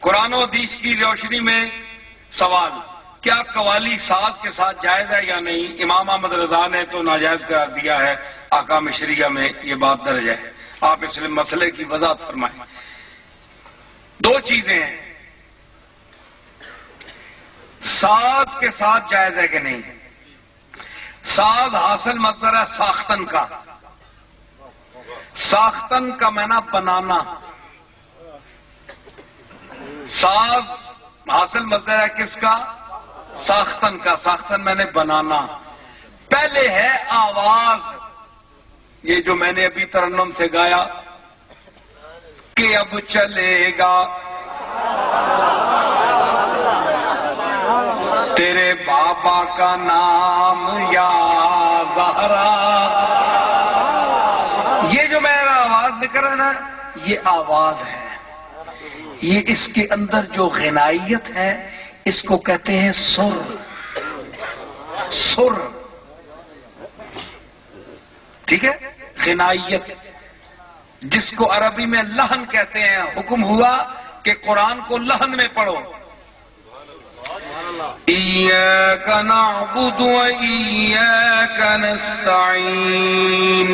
قرآن و حدیث کی روشنی میں سوال، کیا قوالی ساز کے ساتھ جائز ہے یا نہیں؟ امام احمد رضا نے تو ناجائز قرار دیا ہے، احکام شریعہ میں یہ بات درج ہے۔ آپ اس مسئلے کی وضاحت فرمائیں۔ دو چیزیں ہیں، ساز کے ساتھ جائز ہے کہ نہیں؟ ساز حاصل مصدر ہے ساختن کا، ساختن کا معنی بنانا، ساز حاصل مصدر ہے کس کا؟ ساختن کا، ساختن میں نے بنانا۔ پہلے ہے آواز، یہ جو میں نے ابھی ترنم سے گایا کہ اب چلے گا تیرے بابا کا نام یا زہرا، یہ جو میرا آواز نکل رہا ہے نا، یہ آواز ہے، یہ اس کے اندر جو غنائیت ہے اس کو کہتے ہیں سر، سر، ٹھیک ہے، غنائیت، جس کو عربی میں لحن کہتے ہیں۔ حکم ہوا کہ قرآن کو لحن میں پڑھو۔ ایاک نعبد و ایاک نستعین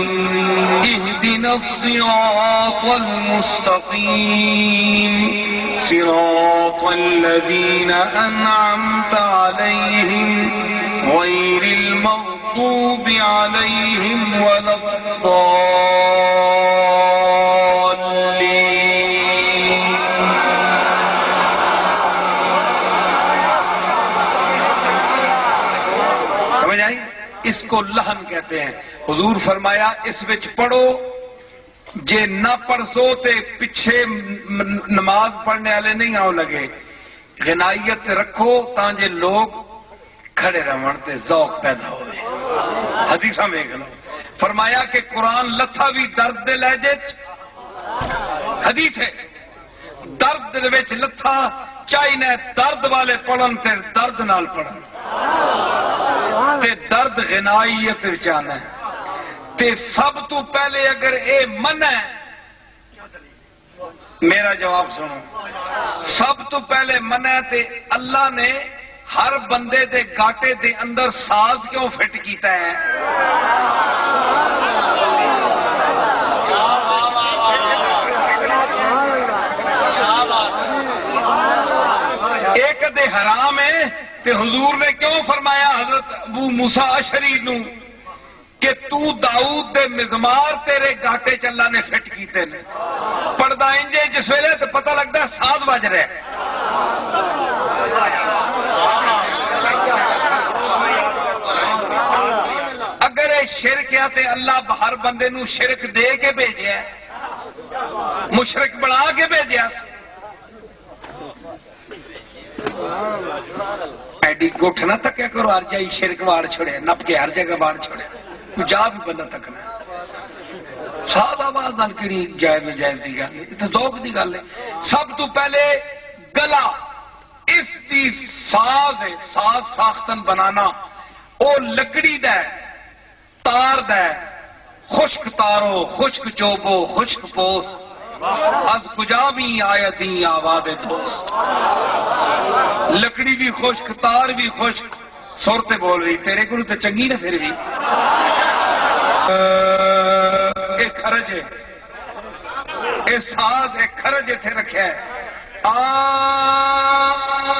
اہدنا الصراط المستقیم صراط الذین انعمت علیہم غیر المغضوب علیہم ولا الضالین۔ سمجھ آئی؟ اس کو لحن کہتے ہیں۔ حضور فرمایا اس وچ پڑھو، جے نہ پڑھ سو تے پچھے نماز پڑھنے والے نہیں آؤ لگے، غنائیت رکھو تاں جے لوگ کھڑے رہن تے ذوق پیدا ہوئے۔ حدیثاں میں فرمایا کہ قرآن لتھا بھی درد دے لہجے، حدیث ہے، درد دے وچ لتھا چاہیے درد والے پڑھن تے درد نال پڑھن، تے درد غنائیت وچ آنا ہے۔ تے سب تو پہلے اگر اے من ہے، میرا جواب سنو، سب تو پہلے من ہے تے اللہ نے ہر بندے دے گاٹے دے اندر ساز کیوں فٹ کیتا ہے؟ ایک دے حرام ہے تے حضور نے کیوں فرمایا حضرت ابو موسیٰ اشعری نو کہ تو داؤد دے مزمار تیرے گاٹے چ اللہ نے فٹ کیتے نے؟ پڑھدا انجے جس ویلے تے پتہ لگدا ہے ساز بج رہا ہے۔ اگر یہ شرک ہے تے اللہ ہر بندے نو شرک دے کے بھیجیا ہے، مشرک بنا کے بھیجیا۔ ایڈی گٹھ نہ تکیا کرو، ہر جائی شرک وار چھڑے، نپ کے ہر جگہ وار چھڑے، جا بھی بندہ تکنا۔ ساد آواز نال کیڑی جائز ناجائز دی گل ہے، تے ذوق دی گل ہے۔ سب تو پہلے گلا، اس دی ساز ہے، ساز ساختن بنانا، او لکڑی دا ہے، تار دا ہے، خشک تارو، خشک چوبو، خشک پوس، از کجا بھی آیتی آواز دوست۔ لکڑی بھی خشک، تار بھی خشک، سر تے بول رہی، تیرے کو تے چنگی نہ پھر بھی۔ ایک خرج ہے، ایک ساز، ایک خرج اتنے رکھا ہے،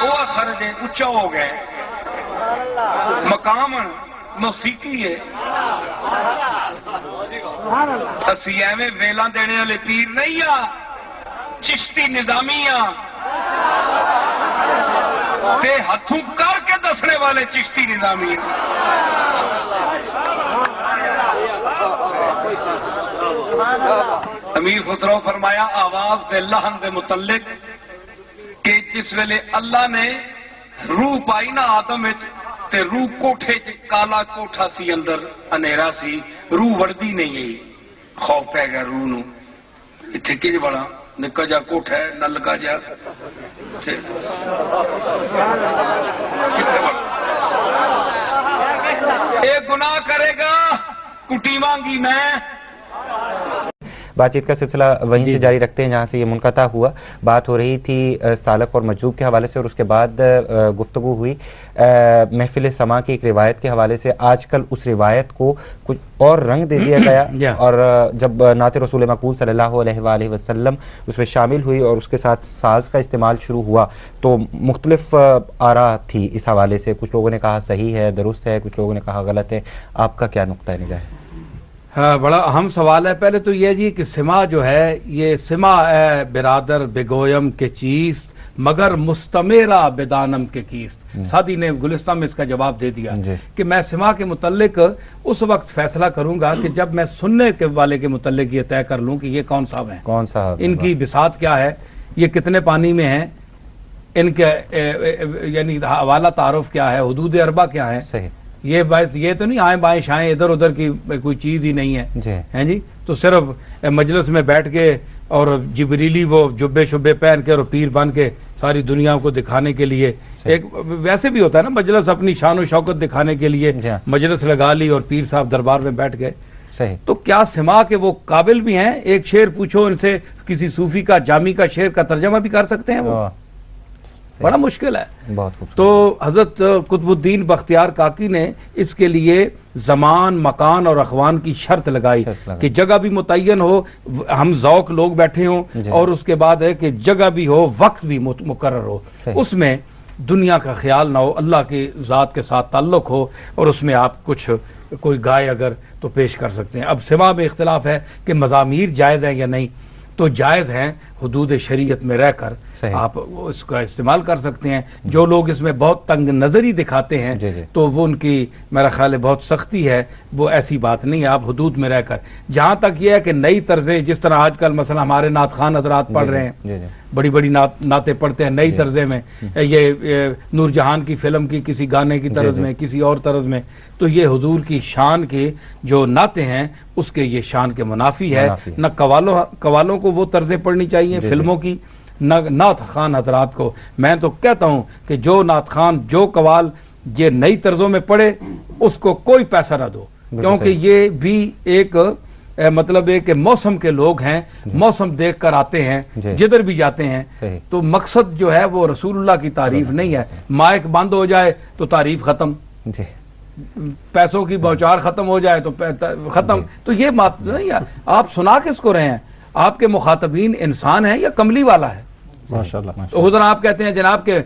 وہ خرج ہے، اچا ہو گئے، مقام موسیقی ہے۔ اسی ایویں ویلاں دینے والے پیر نہیں ہاں، چشتی نظامی ہاں، تے ہتھوں کر کے دسنے والے چشتی نظامی ہیں۔ امیر خسرو فرمایا آواز دے لحن دے متعلق کہ جس ویلے اللہ نے روح پائی نا آدم وچ، تے روح کوٹھے کالا کوٹھا سی، اندر انیرا سی، روح وردی نہیں ہے، خوف پہ گیا روح نو، اتنے کج بڑا نکا جا کوٹھا ہے، نہ لگا جا اے گناہ کرے گا، کٹی مانگی میں بات چیت کا سلسلہ وہیں سے جاری رکھتے ہیں جہاں سے یہ منقطع ہوا. بات ہو رہی تھی سالق اور مجذوب کے حوالے سے اور اس کے بعد گفتگو ہوئی محفل سما کی ایک روایت کے حوالے سے. آج کل اس روایت کو کچھ اور رنگ دے دیا گیا اور جب نعت رسول مقبول صلی اللہ علیہ وآلہ وسلم اس میں شامل ہوئی اور اس کے ساتھ ساز کا استعمال شروع ہوا تو مختلف آراء تھی اس حوالے سے. کچھ لوگوں نے کہا صحیح ہے, درست ہے, کچھ لوگوں نے کہا غلط ہے. آپ کا کیا نقطہ نگاہ ہے؟ ہاں, بڑا اہم سوال ہے. پہلے تو یہ جی کہ سما جو ہے یہ سما اے برادر بگویم کے چیست مگر مستمیرا بدانم کے کیست. سادی نے گلستان میں اس کا جواب دے دیا کہ میں سما کے متعلق اس وقت فیصلہ کروں گا کہ جب میں سننے کے والے کے متعلق یہ طے کر لوں کہ یہ کون صاحب ہیں, کون صاحب, ان کی بساط کیا ہے, یہ کتنے پانی میں ہیں, ان کے یعنی حوالہ تعارف کیا ہے, حدود اربع کیا ہے. صحیح. یہ تو نہیں آئیں بائیں شائیں ادھر ادھر کی کوئی چیز ہی نہیں ہے ہیں جی. تو صرف مجلس میں بیٹھ کے اور جبریلی وہ جبے شبے پہن کے اور پیر بن کے ساری دنیا کو دکھانے کے لیے, ایک ویسے بھی ہوتا ہے نا مجلس اپنی شان و شوکت دکھانے کے لیے مجلس لگا لی اور پیر صاحب دربار میں بیٹھ گئے. تو کیا سما کے وہ قابل بھی ہیں؟ ایک شعر پوچھو ان سے, کسی صوفی کا جامی کا شعر کا ترجمہ بھی کر سکتے ہیں وہ؟ بڑا مشکل ہے. تو حضرت قطب الدین بختیار کاکی نے اس کے لیے زمان مکان اور اخوان کی شرط لگائی کہ جگہ بھی متعین ہو, ہم ذوق لوگ بیٹھے ہوں, اور اس کے بعد ہے کہ جگہ بھی ہو, وقت بھی مقرر ہو, اس میں دنیا کا خیال نہ ہو, اللہ کی ذات کے ساتھ تعلق ہو, اور اس میں آپ کچھ کوئی گائے اگر تو پیش کر سکتے ہیں. اب سما میں اختلاف ہے کہ مزامیر جائز ہیں یا نہیں, تو جائز ہیں حدود شریعت میں رہ کر آپ اس کا استعمال کر سکتے ہیں. جو لوگ اس میں بہت تنگ نظری دکھاتے ہیں تو وہ ان کی میرا خیال ہے بہت سختی ہے, وہ ایسی بات نہیں ہے. آپ حدود میں رہ کر, جہاں تک یہ ہے کہ نئی طرزیں جس طرح آج کل مثلا ہمارے نعت خوان حضرات پڑھ رہے ہیں, بڑی بڑی نعتیں پڑھتے ہیں نئی طرزیں میں, یہ نور جہان کی فلم کی کسی گانے کی طرز میں, کسی اور طرز میں, تو یہ حضور کی شان کے جو نعتیں ہیں اس کے یہ شان کے منافی ہے. نہ قوالوں کو وہ طرزیں پڑھنی چاہیے فلموں کی, نہ نعت خوان حضرات کو. میں تو کہتا ہوں کہ جو نعت خوان جو قوال یہ نئی طرزوں میں پڑھے اس کو کوئی پیسہ نہ دو, کیونکہ یہ بھی ایک مطلب ہے کہ موسم کے لوگ ہیں, موسم دیکھ کر آتے ہیں جدھر بھی جاتے ہیں. تو مقصد جو ہے وہ رسول اللہ کی تعریف نہیں ہے. مائک بند ہو جائے تو تعریف ختم, پیسوں کی بوچار ختم ہو جائے تو ختم. تو یہ بات نہیں ہے. آپ سنا کس کو رہے ہیں؟ آپ کے مخاطبین انسان ہیں یا کملی والا ہے؟ حضور آپ کہتے ہیں جناب کے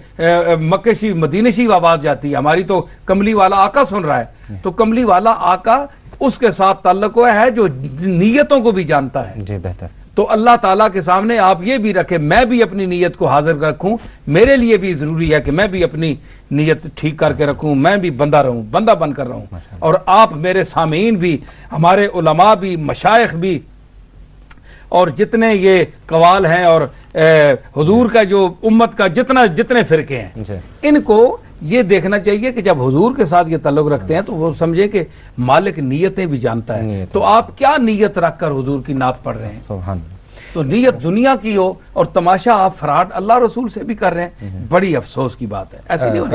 مکہ شی مدینہ شی آواز جاتی ہے, ہماری تو کملی والا آقا سن رہا ہے. تو کملی والا آقا اس کے ساتھ تعلق ہے جو نیتوں کو بھی جانتا ہے. جی بہتر. تو اللہ تعالیٰ کے سامنے آپ یہ بھی رکھیں, میں بھی اپنی نیت کو حاضر رکھوں, میرے لیے بھی ضروری ہے کہ میں بھی اپنی نیت ٹھیک کر کے رکھوں, میں بھی بندہ رہوں, بندہ بن کر رہوں, اور آپ میرے سامعین بھی, ہمارے علماء بھی, مشائخ بھی, اور جتنے یہ قوال ہیں اور حضور کا جو امت کا جتنے فرقے ہیں, ان کو یہ دیکھنا چاہیے کہ جب حضور کے ساتھ یہ تعلق رکھتے ہیں تو وہ سمجھیں کہ مالک نیتیں بھی جانتا ہے. تو آپ کیا نیت رکھ کر حضور کی نعت پڑھ رہے ہیں؟ تو نیت دنیا کی ہو اور تماشا آپ فراڈ اللہ رسول سے بھی کر رہے ہیں. بڑی افسوس کی بات ہے, ایسی نہیں ہونا.